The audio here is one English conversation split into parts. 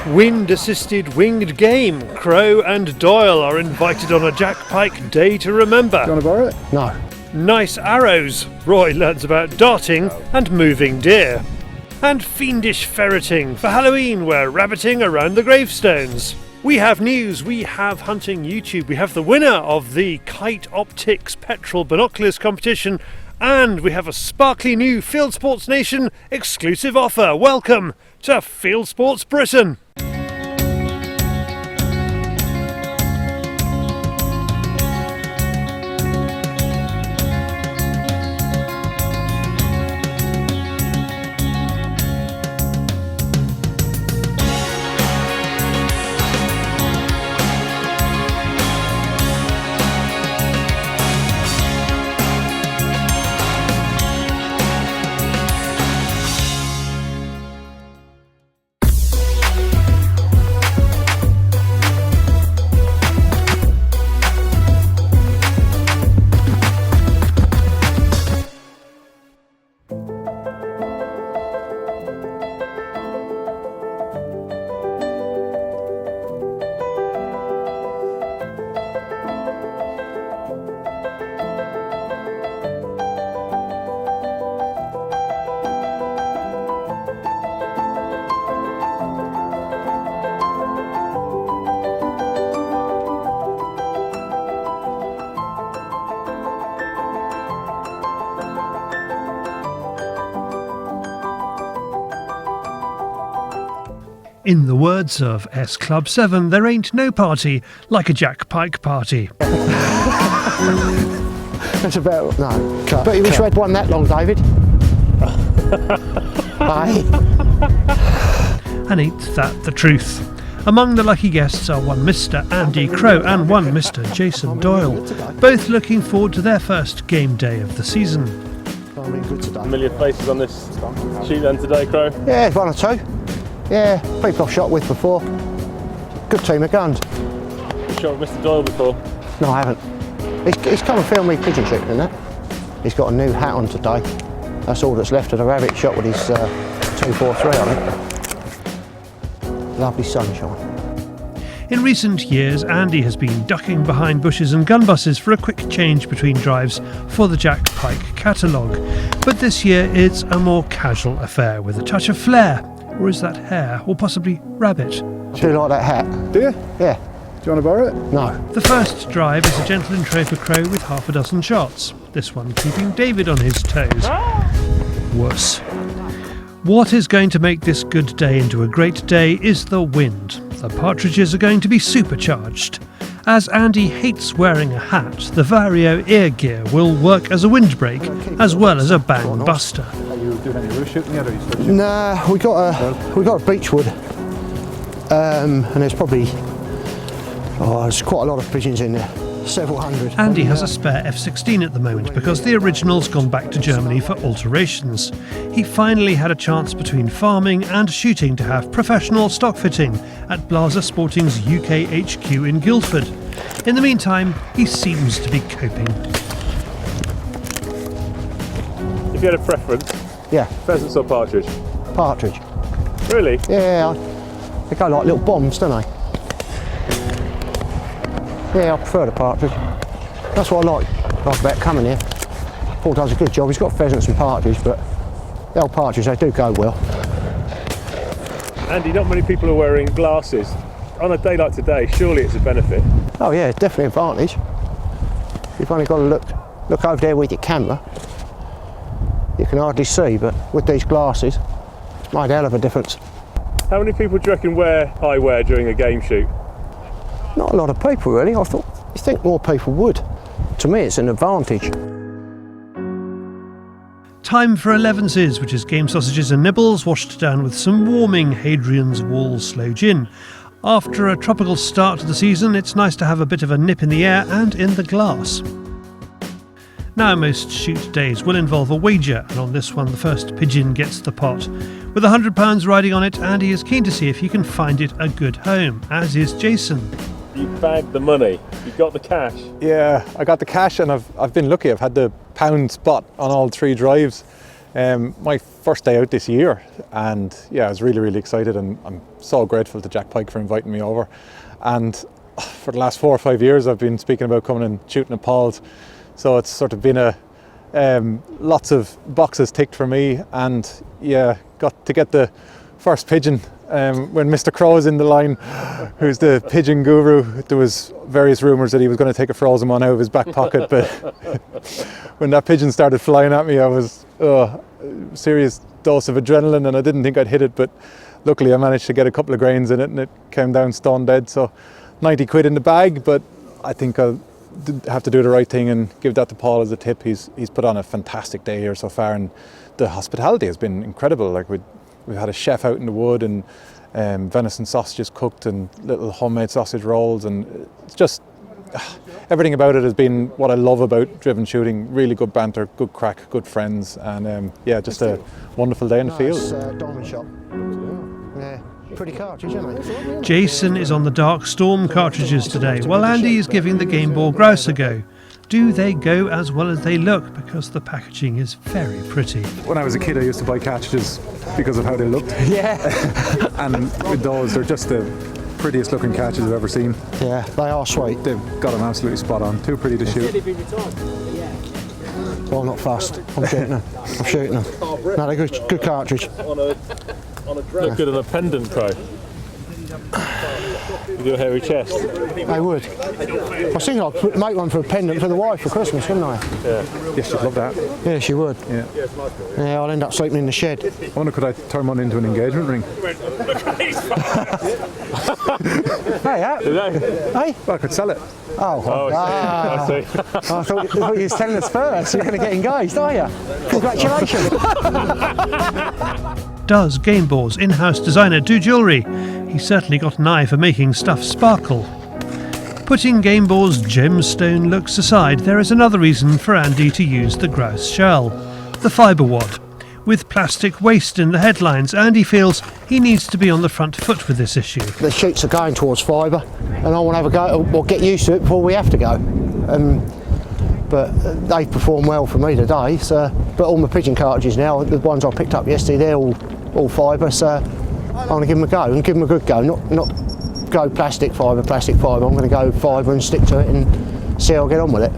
Wind-assisted winged game. Crow and Doyle are invited on a Jack Pyke day to remember. Do you want to borrow it? No. Nice arrows. Roy learns about darting and moving deer. And fiendish ferreting for Halloween, we're rabbiting around the gravestones. We have news, we have hunting YouTube, we have the winner of the Kite Optics Petrol Binoculars competition, and we have a sparkly new Fieldsports Nation exclusive offer. Welcome to Fieldsports Britain. In the words of S Club 7, there ain't no party like a Jack Pyke party. That's about... No. But you wish you had one that long, David. Aye. And ain't that the truth? Among the lucky guests are one Mr. Andy Crow and one Mr. Jason Doyle, both looking forward to their first game day of the season. Familiar faces on this shoot then today, Crow? Yeah, one or two. Yeah, people I've shot with before. Good team of guns. You shot with Mr. Doyle before? No, I haven't. He's come and filmed me pigeon shooting and that. He's got a new hat on today. That's all that's left of the rabbit shot with his 243 on it. Lovely sunshine. In recent years, Andy has been ducking behind bushes and gun buses for a quick change between drives for the Jack Pyke catalogue. But this year it's a more casual affair with a touch of flair. Or is that hare, or possibly rabbit? Do you like that hat? Do you? Yeah. Do you want to borrow it? No. The first drive is a gentle intro for Crow with half a dozen shots. This one keeping David on his toes. Worse. What is going to make this good day into a great day is the wind. The partridges are going to be supercharged. As Andy hates wearing a hat, the Vario ear gear will work as a windbreak as well as a bang buster. Are you doing any roof shooting yet, or are you still shooting? Nah, we got a beechwood, and there's probably there's quite a lot of pigeons in there. Several hundred. Andy has a spare F16 at the moment because the original's gone back to Germany for alterations. He finally had a chance between farming and shooting to have professional stock fitting at Blaser Sporting's UK HQ in Guildford. In the meantime, he seems to be coping. If you had a preference, yeah, pheasants or partridge? Partridge. Really? Yeah, they go like little bombs, don't they? Yeah, I prefer the partridge. That's what I like about coming here. Paul does a good job. He's got pheasants and partridge, but the old partridge, they do go well. Andy, not many people are wearing glasses. On a day like today, surely it's a benefit. Oh yeah, definitely an advantage. You've only got to look over there with your camera. You can hardly see, but with these glasses, it's made a hell of a difference. How many people do you reckon wear eyewear during a game shoot? Not a lot of people really. I thought, you think more people would. To me it's an advantage. Time for 11s, which is game sausages and nibbles washed down with some warming Hadrian's Wall sloe gin. After a tropical start to the season, it's nice to have a bit of a nip in the air and in the glass. Now most shoot days will involve a wager, and on this one the first pigeon gets the pot. With £100 riding on it, Andy is keen to see if he can find it a good home, as is Jason. You bagged the money, you got the cash. Yeah, I got the cash and I've been lucky. I've had the pound spot on all 3 drives. My first day out this year, and yeah, I was really excited, and I'm so grateful to Jack Pyke for inviting me over. And for the last 4 or 5 years I've been speaking about coming and shooting at Paul's, so it's sort of been lots of boxes ticked for me, and yeah, got to get the first pigeon when Mr. Crow is in the line, who's the pigeon guru. There was various rumours that he was going to take a frozen one out of his back pocket, but when that pigeon started flying at me, I was serious dose of adrenaline, and I didn't think I'd hit it, but luckily I managed to get a couple of grains in it, and it came down stone dead. So 90 quid in the bag, but I think I'll have to do the right thing and give that to Paul as a tip. He's put on a fantastic day here so far, and the hospitality has been incredible. Like we've had a chef out in the wood, and venison sausages cooked, and little homemade sausage rolls, and it's just everything about it has been what I love about driven shooting. Really good banter, good crack, good friends, and yeah, just a wonderful day in the field. Diamond shot. Yeah, pretty cartridge, isn't it? Jason is on the Dark Storm cartridges today, while Andy is giving the Game Ball Grouse a go. Do they go as well as they look? Because the packaging is very pretty. When I was a kid, I used to buy cartridges because of how they looked. Yeah. And with those, they're just the prettiest looking cartridges I've ever seen. Yeah, they are sweet. They've got them absolutely spot on. Too pretty to shoot. Well, I'm not fast. I'm shooting them. No, they're good cartridge. Look good on a pendant, Crow. With your hairy chest. They would. I was thinking I'd make one for a pendant for the wife for Christmas, wouldn't I? Yeah. Yes, she'd love that. Yeah, she would. Yeah. Yeah, I'll end up sleeping in the shed. I wonder, could I turn one into an engagement ring? Hey, hey? Well, I could sell it. Oh, I see. I thought you were telling us first. You're going to get engaged, are you? Congratulations. Does Game Ball's in-house designer do jewellery? He's certainly got an eye for making stuff sparkle. Putting Game Ball's gemstone looks aside, there is another reason for Andy to use the grouse shell, the fibre wad. With plastic waste in the headlines, Andy feels he needs to be on the front foot with this issue. The shoots are going towards fibre, and I want to have a go, or get used to it before we have to go. But they perform well for me today. So, but all my pigeon cartridges now, the ones I picked up yesterday, they're all fibre. So I'm going to give them a go, and give them a good go. Not go plastic fibre. I'm going to go fibre and stick to it and see how I get on with it.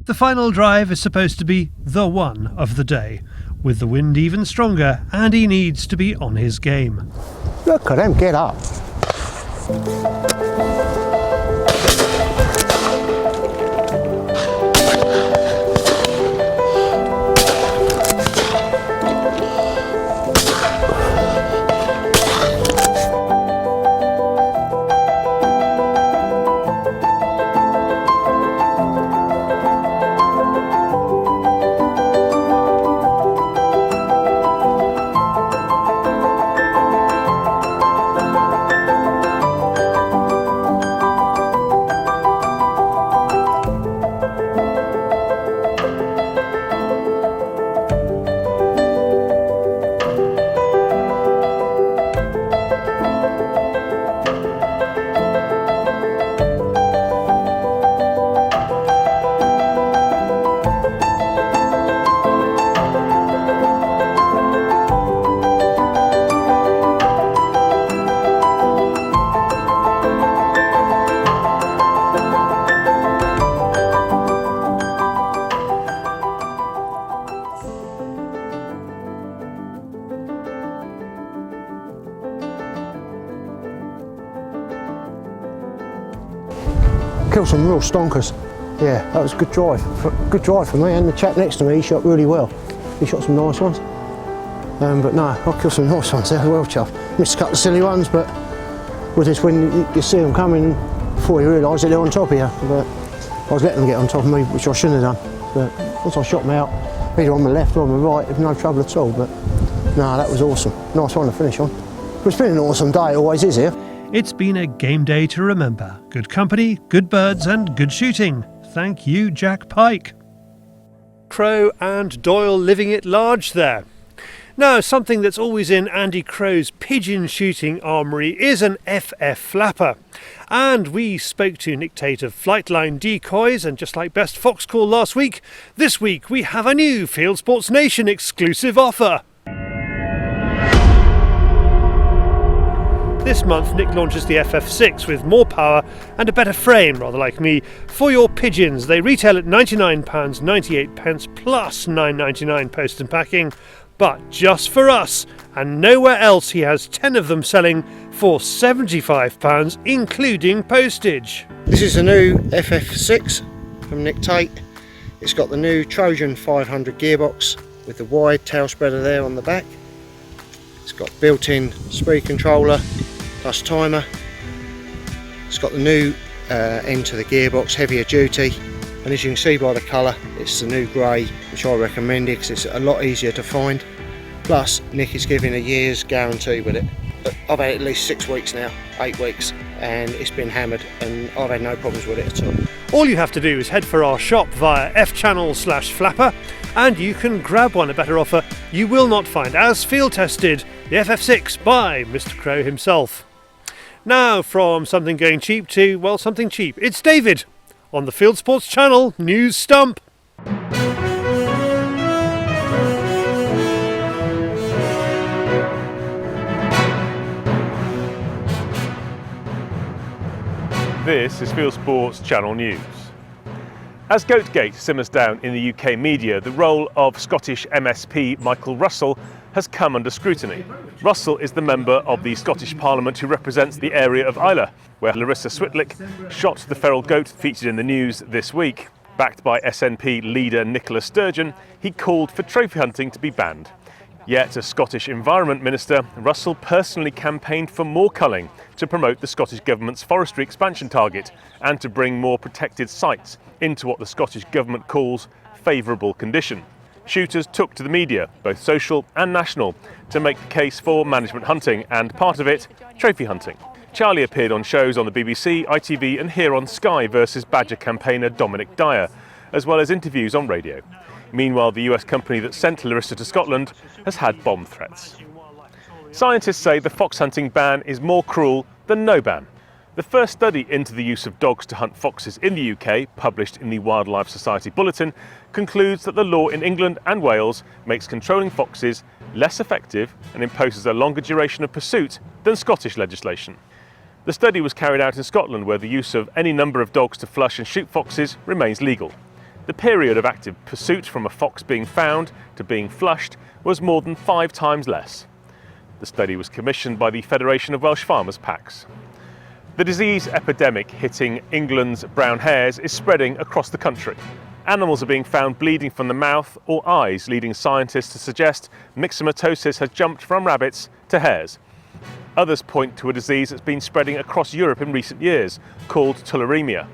The final drive is supposed to be the one of the day. With the wind even stronger, Andy needs to be on his game. Look at them get up. Killed some real stonkers. Yeah, that was a good drive. Good drive for me, and the chap next to me, he shot really well. He shot some nice ones. But no, I killed some nice ones there, well chuffed. Missed a couple of silly ones, but with this wind, you see them coming before you realise that they're on top of you. But I was letting them get on top of me, which I shouldn't have done. But once I shot them out, either on the left or on the right, it was no trouble at all. But no, that was awesome. Nice one to finish on. But it's been an awesome day, it always is here. It's been a game day to remember. Good company, good birds and good shooting. Thank you, Jack Pyke. Crow and Doyle living it large there. Now, something that's always in Andy Crow's pigeon shooting armoury is an FF flapper. And we spoke to Nick Tate of Flightline Decoys, and just like Best Fox Call last week, this week we have a new Fieldsports Nation exclusive offer. This month Nick launches the FF6 with more power and a better frame, rather like me, for your pigeons. They retail at £99.98 plus £9.99 post and packing. But just for us, and nowhere else, he has 10 of them selling for £75, including postage. This is a new FF6 from Nick Tate. It's got the new Trojan 500 gearbox with the wide tail spreader there on the back. It's got built-in speed controller plus timer. It's got the new end to the gearbox, heavier duty. And as you can see by the colour, it's the new grey, which I recommend it because it's a lot easier to find. Plus, Nick is giving a year's guarantee with it. I've had it at least 6 weeks now, 8 weeks, and it's been hammered and I've had no problems with it at all. All you have to do is head for our shop via fchannel/flapper and you can grab one. A better offer you will not find, as field tested, the FF6 by Mr. Crow himself. Now, from something going cheap to, well, something cheap. It's David on the Fieldsports Channel News Stump. This is Fieldsports Channel News. As Goatgate simmers down in the UK media, the role of Scottish MSP Michael Russell has come under scrutiny. Russell is the member of the Scottish Parliament who represents the area of Islay, where Larissa Switlick shot the feral goat featured in the news this week. Backed by SNP leader Nicola Sturgeon, he called for trophy hunting to be banned. Yet, as Scottish Environment Minister, Russell personally campaigned for more culling to promote the Scottish Government's forestry expansion target and to bring more protected sites into what the Scottish Government calls favourable condition. Shooters took to the media, both social and national, to make the case for management hunting and, part of it, trophy hunting. Charlie appeared on shows on the BBC, ITV and here on Sky versus Badger campaigner Dominic Dyer, as well as interviews on radio. Meanwhile, the US company that sent Larissa to Scotland has had bomb threats. Scientists say the fox hunting ban is more cruel than no ban. The first study into the use of dogs to hunt foxes in the UK, published in the Wildlife Society Bulletin, concludes that the law in England and Wales makes controlling foxes less effective and imposes a longer duration of pursuit than Scottish legislation. The study was carried out in Scotland, where the use of any number of dogs to flush and shoot foxes remains legal. The period of active pursuit from a fox being found to being flushed was more than 5 times less. The study was commissioned by the Federation of Welsh Farmers PACS. The disease epidemic hitting England's brown hares is spreading across the country. Animals are being found bleeding from the mouth or eyes, leading scientists to suggest myxomatosis has jumped from rabbits to hares. Others point to a disease that's been spreading across Europe in recent years, called tularemia.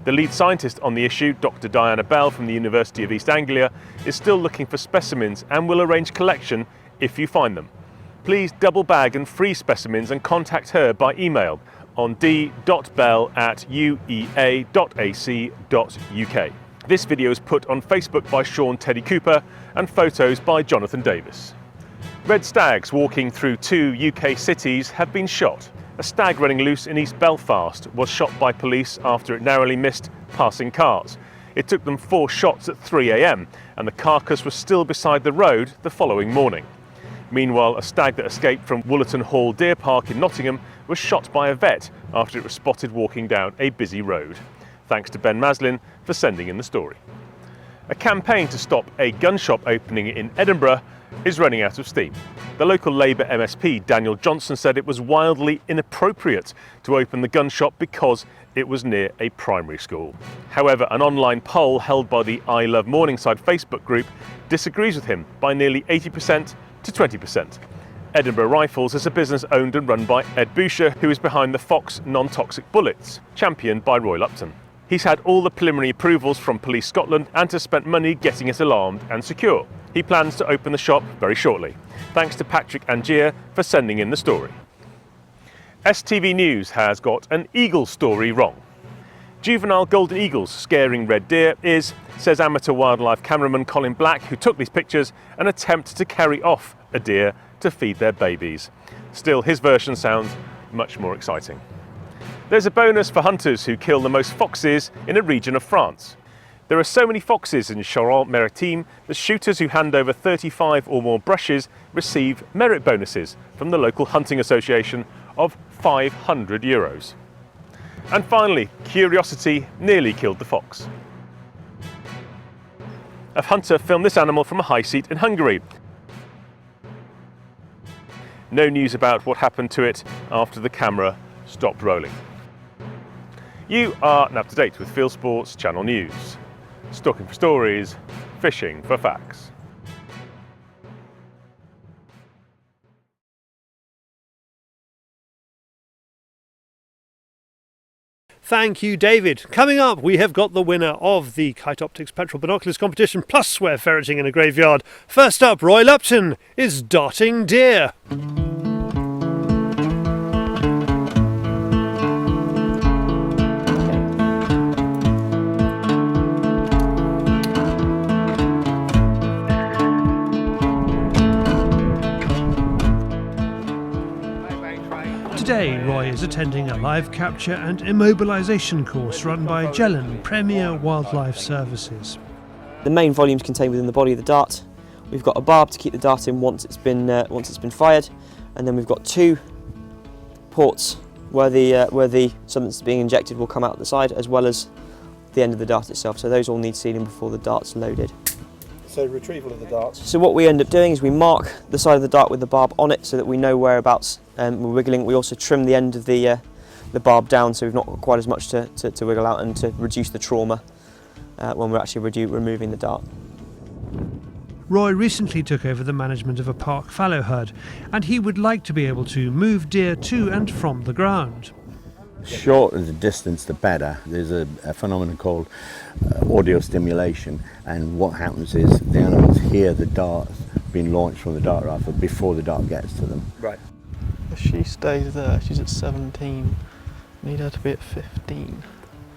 The lead scientist on the issue, Dr. Diana Bell from the University of East Anglia, is still looking for specimens and will arrange collection if you find them. Please double bag and freeze specimens and contact her by email on d.bell@uea.ac.uk. This video is put on Facebook by Sean Teddy Cooper and photos by Jonathan Davis. Red stags walking through 2 UK cities have been shot. A stag running loose in East Belfast was shot by police after it narrowly missed passing cars. It took them 4 shots at 3 a.m. and the carcass was still beside the road the following morning. Meanwhile, a stag that escaped from Woollerton Hall Deer Park in Nottingham was shot by a vet after it was spotted walking down a busy road. Thanks to Ben Maslin for sending in the story. A campaign to stop a gun shop opening in Edinburgh is running out of steam. The local Labour MSP Daniel Johnson said it was wildly inappropriate to open the gun shop because it was near a primary school. However, an online poll held by the I Love Morningside Facebook group disagrees with him by nearly 80% to 20%. Edinburgh Rifles is a business owned and run by Ed Boucher, who is behind the Fox non-toxic bullets, championed by Roy Lupton. He's had all the preliminary approvals from Police Scotland and has spent money getting it alarmed and secure. He plans to open the shop very shortly. Thanks to Patrick Angier for sending in the story. STV News has got an eagle story wrong. Juvenile golden eagles scaring red deer is, says amateur wildlife cameraman Colin Black, who took these pictures, an attempt to carry off a deer to feed their babies. Still, his version sounds much more exciting. There's a bonus for hunters who kill the most foxes in a region of France. There are so many foxes in Charente-Maritime that shooters who hand over 35 or more brushes receive merit bonuses from the local hunting association of €500. And finally, curiosity nearly killed the fox. A hunter filmed this animal from a high seat in Hungary. No news about what happened to it after the camera stopped rolling. You are now up to date with Fieldsports Channel News. Stalking for stories, fishing for facts. Thank you, David. Coming up, we have got the winner of the Kite Optics Petrol Binoculars competition, plus we're ferreting in a graveyard. First up, Roy Lupton is darting deer. Today, Roy is attending a live capture and immobilisation course run by Jelen Premier Wildlife Services. The main volume is contained within the body of the dart. We've got a barb to keep the dart in once it's been fired, and then we've got two ports where the substance being injected will come out the side, as well as the end of the dart itself. So those all need sealing before the dart's loaded. So retrieval of the darts. So what we end up doing is we mark the side of the dart with the barb on it so that we know whereabouts we're wiggling. We also trim the end of the barb down so we've not got quite as much to wiggle out, and to reduce the trauma when we're actually removing the dart. Roy recently took over the management of a park fallow herd, and he would like to be able to move deer to and from the ground. Shorter the distance, the better. There's a phenomenon called audio stimulation, and what happens is the animals hear the dart being launched from the dart rifle before the dart gets to them. Right. If she stays there, she's at 17. Need her to be at 15.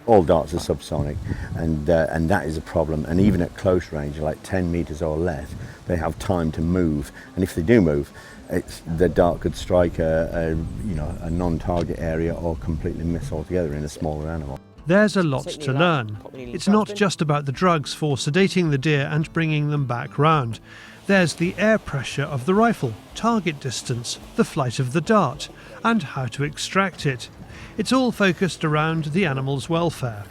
All darts are subsonic, and that is a problem. And even at close range, like 10 metres or less, they have time to move. And if they do move, the dart could strike a non-target area or completely miss altogether in a smaller animal. There's a lot to learn. It's not just about the drugs for sedating the deer and bringing them back round. There's the air pressure of the rifle, target distance, the flight of the dart, and how to extract it. It's all focused around the animal's welfare.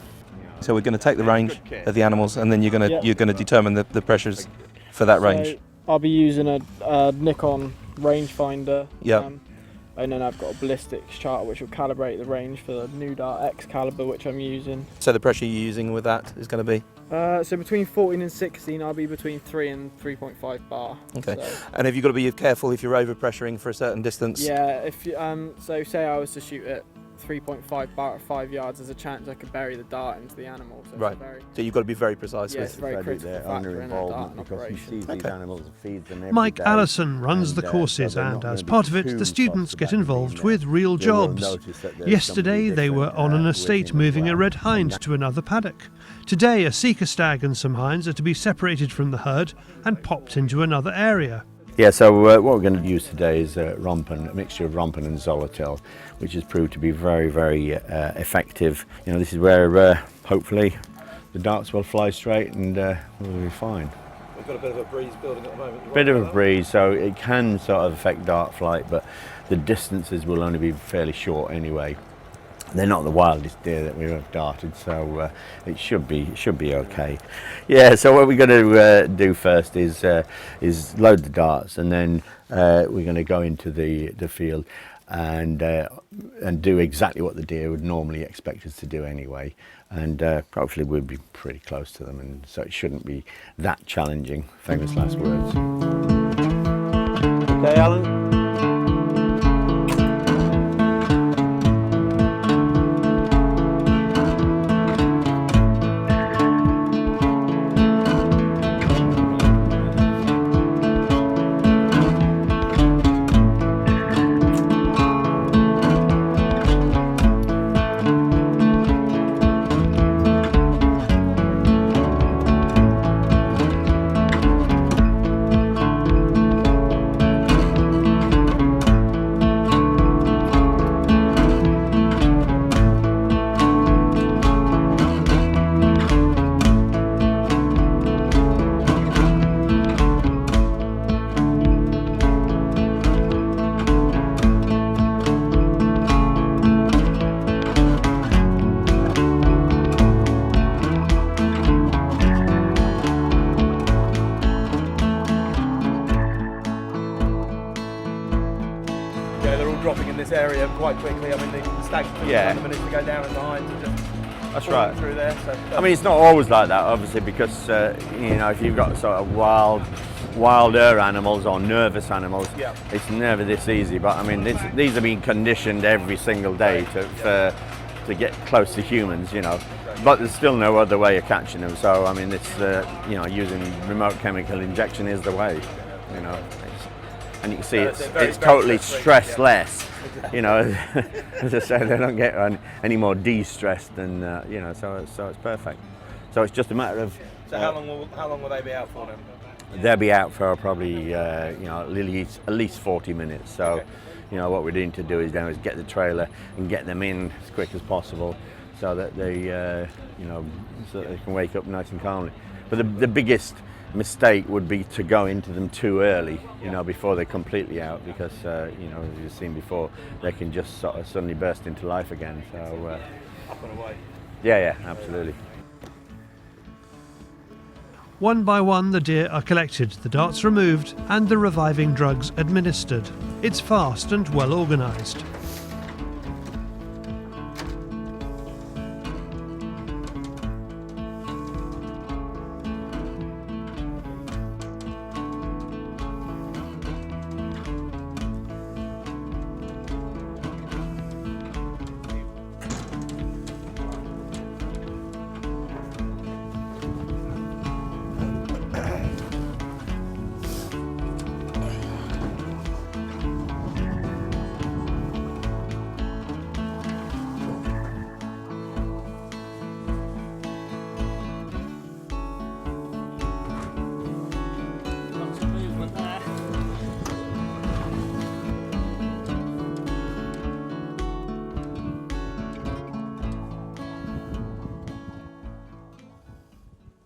So we're going to take the range of the animals, and then you're going to determine the pressures for that range. So I'll be using a Nikon rangefinder. Yeah. And then I've got a ballistics chart which will calibrate the range for the new dart X caliber which I'm using. So the pressure you're using with that is going to be? So between 14 and 16 I'll be between 3 and 3.5 bar. Okay. So. And have you got to be careful if you're over pressuring for a certain distance? Yeah, if you, so say I was to shoot at 3.5 bar at 5 yards, there's a chance I could bury the dart into the animal. So right. So you've got to be very precise with it's very critical factor in a dart operation. These animals feed them every Mike day, Allison runs the courses, so and as part of it, the students get involved with real They will jobs. notice that there's Yesterday somebody they were different, on an with estate him as moving a well. red hind to another paddock. Today a sika stag and some hinds are to be separated from the herd and popped into another area. Yeah, so what we're going to use today is Rompen, a mixture of Rompen and Zolotil, which has proved to be very, very effective. You know, this is where hopefully the darts will fly straight and we'll be fine. We've got a bit of a breeze building at the moment. Bit of a breeze, so it can sort of affect dart flight, but the distances will only be fairly short anyway. They're not the wildest deer that we have darted, so it should be okay. Yeah. So what we're going to do first is load the darts, and then we're going to go into the field and do exactly what the deer would normally expect us to do anyway. And hopefully we'll be pretty close to them, and so it shouldn't be that challenging. Famous last words. Okay, Alan. dropping in this area quite quickly. I mean, the stag took a couple of minutes to go down in the hinds and just That's right. through there. So, I mean, it's not always like that, obviously, because you know, if you've got sort of wilder animals or nervous animals, it's never this easy. But I mean, these have been conditioned every single day to get close to humans, you know. But there's still no other way of catching them. So I mean, it's you know, using remote chemical injection is the way, you know. And you can see it's totally stressless. You know, as I say, they don't get any more de-stressed than you know. So it's perfect. So it's just a matter of. So how long will they be out for then? They'll be out for probably you know, at least 40 minutes. So you know, what we're doing to do is get the trailer and get them in as quick as possible, so that they you know, so that they can wake up nice and calmly. But the biggest mistake would be to go into them too early, you know, before they're completely out, because you know, as you've seen before, they can just sort of suddenly burst into life again. So Up and away. yeah, absolutely. One by one the deer are collected, the darts removed and the reviving drugs administered. It's fast and well organised.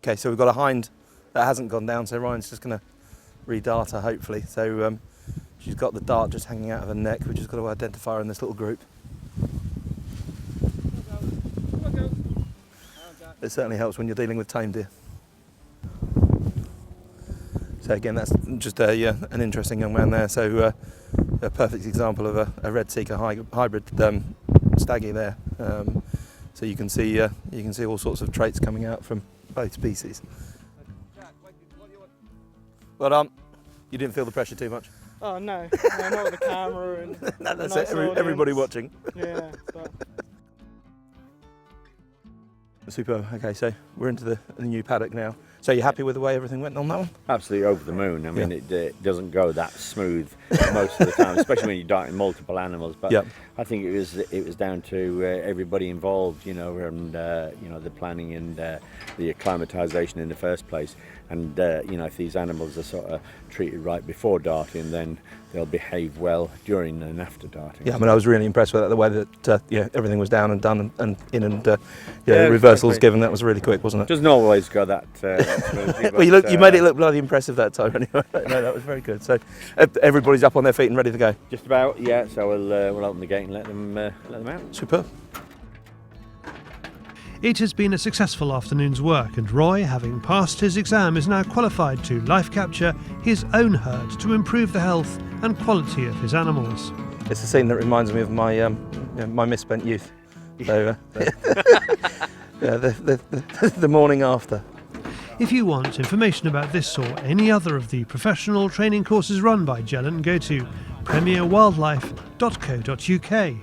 Okay, so we've got a hind that hasn't gone down, so Ryan's just going to re-dart her, hopefully. So she's got the dart just hanging out of her neck. We've just got to identify her in this little group. It certainly helps when you're dealing with tame deer. So again, that's just an interesting young man there. So a perfect example of a red sika hybrid staggy there. So you can see all sorts of traits coming out from both species. Well, you didn't feel the pressure too much? Oh no, not with the camera and no, that's nice it. Everybody watching. Yeah. But... Superb. Okay, so we're into the new paddock now. So you're happy with the way everything went on that one? Absolutely over the moon. I mean, it doesn't go that smooth most of the time, especially when you're darting multiple animals. But I think it was down to everybody involved, you know, and you know, the planning and the acclimatisation in the first place. And you know, if these animals are sort of treated right before darting, then they'll behave well during and after darting. Yeah, I mean, I was really impressed with that, the way that everything was down and done and in and reversals given. That was really quick, wasn't it? Doesn't always go that smoothly. Well, you made it look bloody impressive that time anyway. No, that was very good. So everybody's up on their feet and ready to go. Just about, yeah. So we'll open the gate and let them out. Superb. It has been a successful afternoon's work, and Roy, having passed his exam, is now qualified to life capture his own herd to improve the health and quality of his animals. It's a scene that reminds me of my my misspent youth. So the morning after. If you want information about this or any other of the professional training courses run by Jelen, go to premierwildlife.co.uk.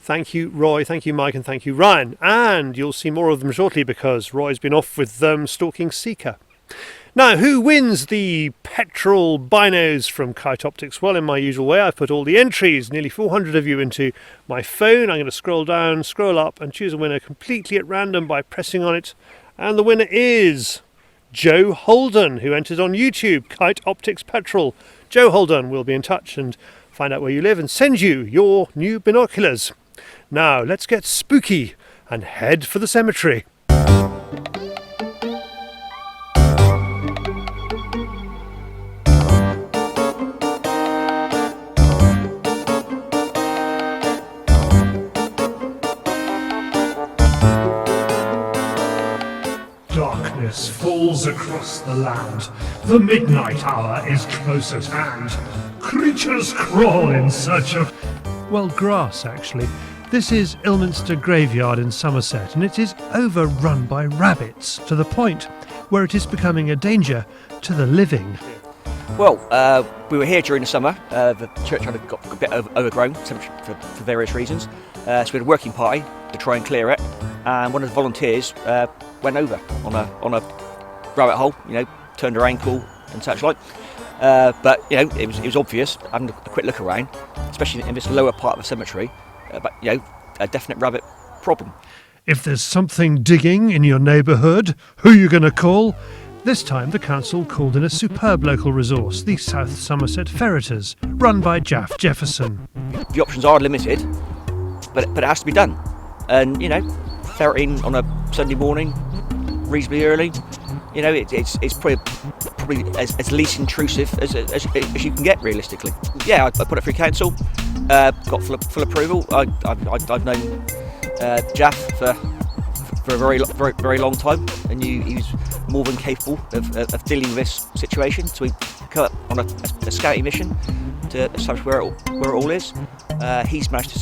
Thank you, Roy, thank you, Mike, and thank you, Ryan. And you'll see more of them shortly because Roy's been off with them stalking sika. Now, who wins the petrol binos from Kite Optics? Well, in my usual way, I've put all the entries, nearly 400 of you, into my phone. I'm going to scroll down, scroll up, and choose a winner completely at random by pressing on it. And the winner is Joe Holden, who entered on YouTube, Kite Optics Petrol. Joe Holden will be in touch and find out where you live and send you your new binoculars. Now, let's get spooky and head for the cemetery. Darkness falls rolls across the land. The midnight hour is close at hand. Creatures crawl in search of... well, grass, actually. This is Ilminster Graveyard in Somerset, and it is overrun by rabbits, to the point where it is becoming a danger to the living. Well, we were here during the summer. The churchyard had got a bit overgrown for various reasons. So we had a working party to try and clear it, and one of the volunteers went over on a rabbit hole, turned her ankle and such like. But it was obvious, having a quick look around, especially in this lower part of the cemetery, but a definite rabbit problem. If there's something digging in your neighbourhood, who are you going to call? This time the council called in a superb local resource, the South Somerset Ferreters, run by Jaff Jefferson. The options are limited, but it has to be done. And ferreting on a Sunday morning, reasonably early, it's probably as least intrusive as you can get realistically. Yeah, I put it through council, got full approval. I've known Jaff for a very long time, and he was more than capable of dealing with this situation. So we cut on a scouting mission to establish where it all is. He's managed to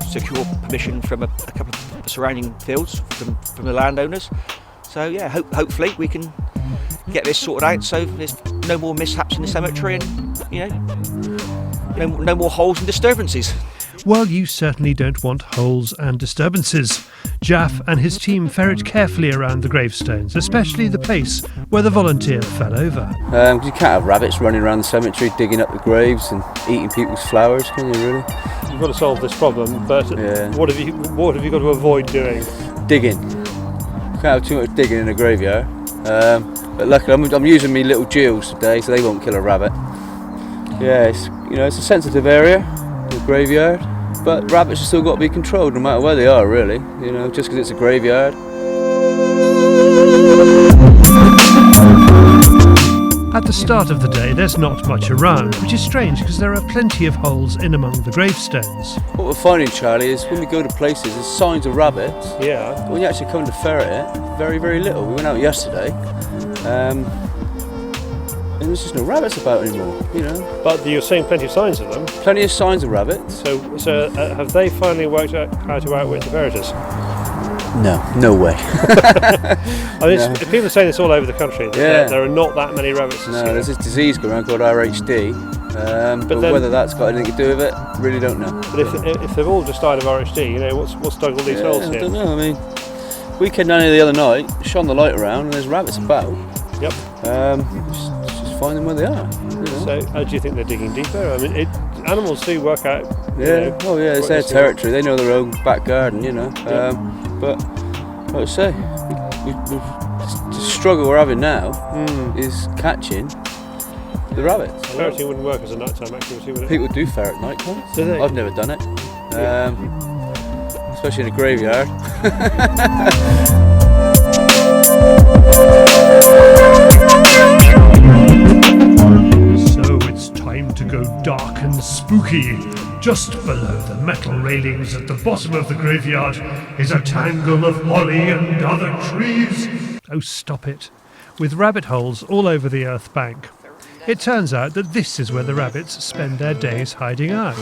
secure permission from a couple of surrounding fields from the landowners. So yeah, hopefully we can get this sorted out so there's no more mishaps in the cemetery and no more holes and disturbances. Well, you certainly don't want holes and disturbances. Jaff and his team ferret carefully around the gravestones, especially the place where the volunteer fell over. You can't have rabbits running around the cemetery digging up the graves and eating people's flowers, can you really? You've got to solve this problem, but what have you got to avoid doing? Digging. You can't have too much digging in a graveyard. But luckily I'm using me little jewels today, so they won't kill a rabbit. Yeah, it's a sensitive area, the graveyard. But rabbits have still got to be controlled no matter where they are, really, just because it's a graveyard. At the start of the day, there's not much around, which is strange because there are plenty of holes in among the gravestones. What we're finding, Charlie, is when we go to places, there's signs of rabbits. Yeah. But when you actually come to ferret it, very, very little. We went out yesterday, and there's just no rabbits about anymore, But you're seeing plenty of signs of them. Plenty of signs of rabbits. So have they finally worked out how to outwit the ferreters? No way. People are saying this all over the country. There are not that many rabbits. There's this disease going around called RHD, but whether that's got anything to do with it, really don't know. But if they've all just died of RHD, what's dug all these holes here? I don't know. We came down here the other night, shone the light around, and there's rabbits about. Yep. Just find them where they are. So, do you think they're digging deeper? Animals do work out. It's their territory. They know their own back garden, But like I say, the struggle we're having now is catching the rabbits. Ferreting wouldn't work as a nighttime activity, would it? People do ferret nighttime. Do they? I've never done it, especially in a graveyard. So it's time to go dark and spooky. Just below the metal railings at the bottom of the graveyard is a tangle of holly and other trees. Oh, stop it. With rabbit holes all over the earth bank. It turns out that this is where the rabbits spend their days hiding out.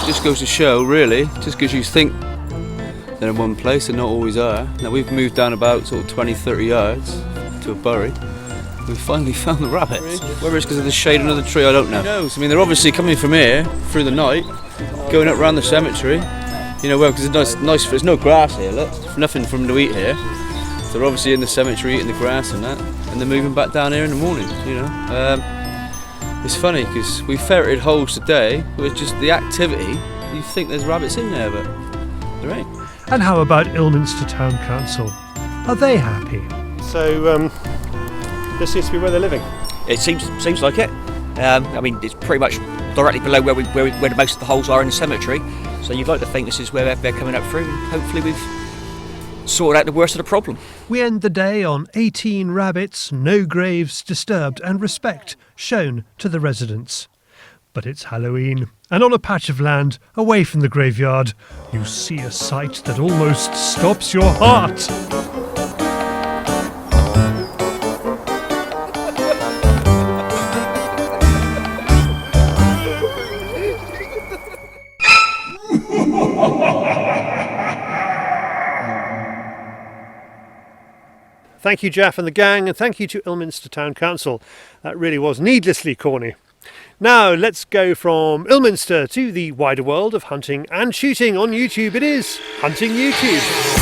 Just goes to show, really, just because you think they're in one place, they're not always are. Now we've moved down about sort of 20-30 yards to a bury. We finally found the rabbits. Whether it's because of the shade under the tree, I don't know. Who knows? They're obviously coming from here through the night, going up around the cemetery. Because it's nice. There's no grass here. Look, there's nothing for them to eat here. So they're obviously in the cemetery eating the grass and that, and they're moving back down here in the morning. It's funny because we ferreted holes today with just the activity. You think there's rabbits in there, but there ain't. And how about Ilminster Town Council? Are they happy? So this seems to be where they're living. It seems like it. I mean, it's pretty much directly below where most of the holes are in the cemetery. So you'd like to think this is where they're coming up through, and hopefully we've sorted out the worst of the problem. We end the day on 18 rabbits, no graves disturbed, and respect shown to the residents. But it's Halloween, and on a patch of land away from the graveyard, you see a sight that almost stops your heart. Thank you, Jaff and the gang, and thank you to Ilminster Town Council. That really was needlessly corny. Now, let's go from Ilminster to the wider world of hunting and shooting on YouTube. It is Hunting YouTube.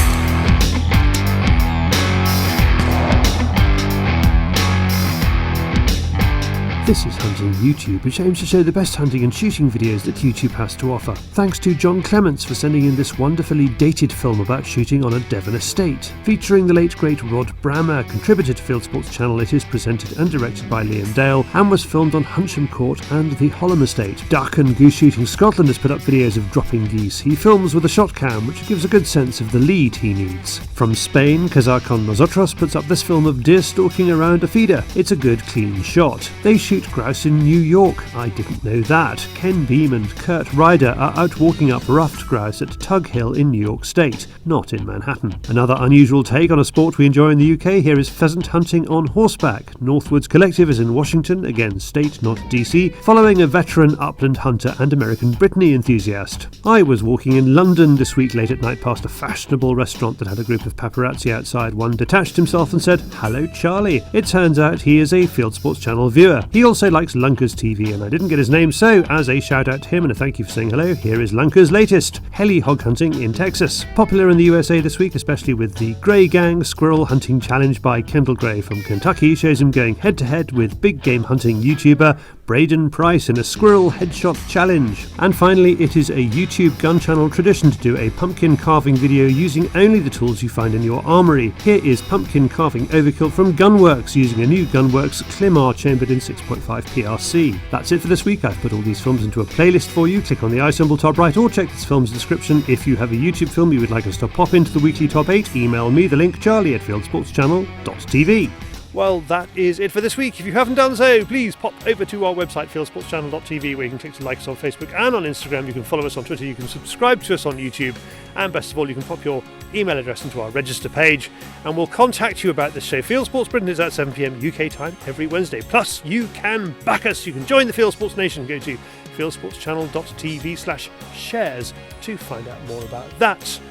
This is Hunting YouTube, which aims to show the best hunting and shooting videos that YouTube has to offer. Thanks to John Clements for sending in this wonderfully dated film about shooting on a Devon estate. Featuring the late great Rod Brammer, contributor to Fieldsports channel, it is presented and directed by Liam Dale and was filmed on Huncham Court and the Holham estate. Duck and Goose Shooting Scotland has put up videos of dropping geese. He films with a shot cam, which gives a good sense of the lead he needs. From Spain, Kazar con Nosotros puts up this film of deer stalking around a feeder. It's a good, clean shot. They shoot grouse in New York. I didn't know that. Ken Beam and Kurt Ryder are out walking up ruffed grouse at Tug Hill in New York State, not in Manhattan. Another unusual take on a sport we enjoy in the UK here is pheasant hunting on horseback. Northwoods Collective is in Washington, again state, not DC, following a veteran upland hunter and American Brittany enthusiast. I was walking in London this week late at night past a fashionable restaurant that had a group of paparazzi outside. One detached himself and said, "Hello, Charlie." It turns out he is a Fieldsports channel viewer. He also likes Lunkers TV, and I didn't get his name, so as a shout out to him and a thank you for saying hello, here is Lunkers' latest, heli hog hunting in Texas. Popular in the USA this week, especially with the Grey Gang Squirrel Hunting Challenge by Kendall Gray from Kentucky, shows him going head to head with big game hunting YouTuber Braden Price in a squirrel headshot challenge. And finally, it is a YouTube gun channel tradition to do a pumpkin carving video using only the tools you find in your armoury. Here is pumpkin carving overkill from Gunworks using a new Gunworks Climar chambered in 6.5 PRC. That's it for this week. I've put all these films into a playlist for you. Click on the eye symbol top right or check this film's description. If you have a YouTube film you would like us to pop into the weekly top 8, email me the link, charlie@fieldsportschannel.tv. Well, that is it for this week. If you haven't done so, please pop over to our website, fieldsportschannel.tv, where you can click to like us on Facebook and on Instagram. You can follow us on Twitter. You can subscribe to us on YouTube. And best of all, you can pop your email address into our register page, and we'll contact you about this show. Fieldsports Britain is at 7 p.m. UK time every Wednesday. Plus, you can back us. You can join the Fieldsports Nation. Go to fieldsportschannel.tv/shares to find out more about that.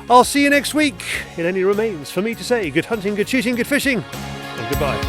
I'll see you next week. It only remains for me to say good hunting, good shooting, good fishing, and goodbye.